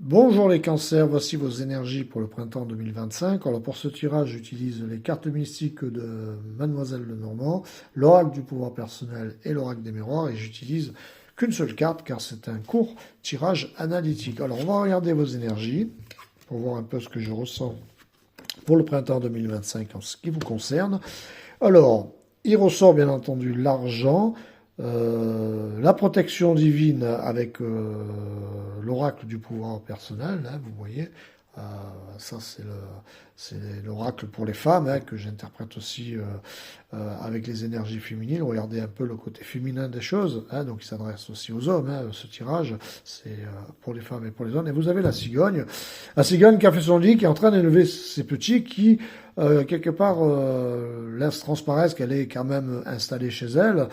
Bonjour les cancers, voici vos énergies pour le printemps 2025. Alors pour ce tirage, j'utilise les cartes mystiques de Mademoiselle Lenormand, l'oracle du pouvoir personnel et l'oracle des miroirs, et j'utilise qu'une seule carte car c'est un court tirage analytique. Alors on va regarder vos énergies pour voir un peu ce que je ressens pour le printemps 2025 en ce qui vous concerne. Alors, il ressort bien entendu l'argent, la protection divine avec l'oracle du pouvoir personnel, hein, vous voyez. Euh, Ça, c'est l'oracle pour les femmes, hein, que j'interprète aussi avec les énergies féminines. Regardez un peu le côté féminin des choses, hein, donc il s'adresse aussi aux hommes, hein, ce tirage, c'est pour les femmes et pour les hommes. Et vous avez la cigogne qui a fait son lit, qui est en train d'élever ses petits, qui quelque part laisse transparaître qu'elle est quand même installée chez elle,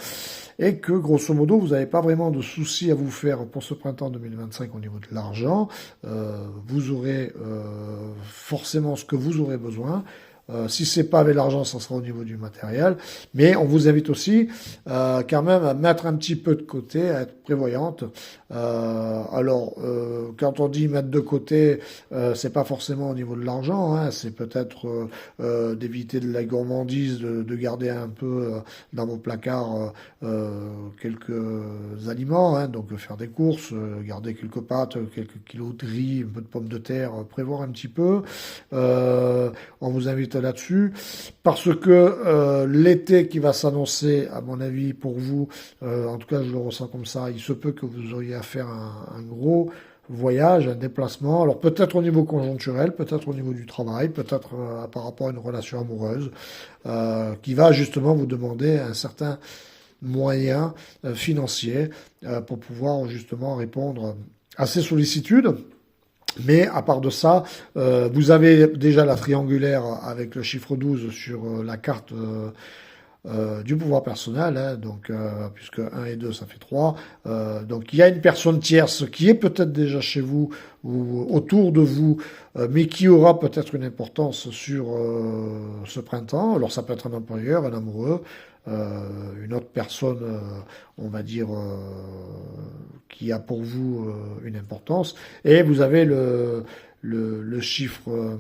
et que grosso modo vous n'avez pas vraiment de soucis à vous faire pour ce printemps 2025 au niveau de l'argent. Vous aurez forcément ce que vous aurez besoin. Si c'est pas avec l'argent, ça sera au niveau du matériel. Mais on vous invite aussi quand même à mettre un petit peu de côté, à être prévoyante. Quand on dit mettre de côté, c'est pas forcément au niveau de l'argent, hein, c'est peut-être d'éviter de la gourmandise, de garder un peu dans vos placards quelques aliments, hein, donc faire des courses, garder quelques pâtes, quelques kilos de riz, un peu de pommes de terre, prévoir un petit peu. On vous invite là-dessus, parce que l'été qui va s'annoncer, à mon avis, pour vous, en tout cas je le ressens comme ça, il se peut que vous auriez à faire un gros voyage, un déplacement, alors peut-être au niveau conjoncturel, peut-être au niveau du travail, peut-être par rapport à une relation amoureuse, qui va justement vous demander un certain moyen financier pour pouvoir justement répondre à ces sollicitudes. Mais à part de ça, vous avez déjà la triangulaire avec le chiffre 12 sur la carte du pouvoir personnel, hein, donc, puisque 1 et 2 ça fait 3. Donc il y a une personne tierce qui est peut-être déjà chez vous ou autour de vous, mais qui aura peut-être une importance sur ce printemps. Alors ça peut être un employeur, un amoureux, une autre personne, on va dire, qui a pour vous une importance. Et vous avez le chiffre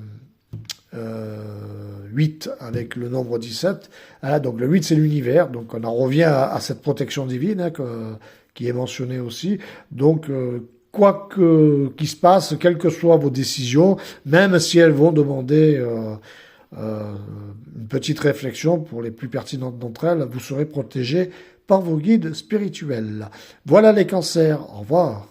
8 avec le nombre 17. Hein, donc le 8 c'est l'univers, donc on en revient à cette protection divine, hein, qui est mentionnée aussi. Donc quoi qu'il se passe, quelles que soient vos décisions, même si elles vont demander une petite réflexion pour les plus pertinentes d'entre elles, vous serez protégé par vos guides spirituels. Voilà les cancers, au revoir.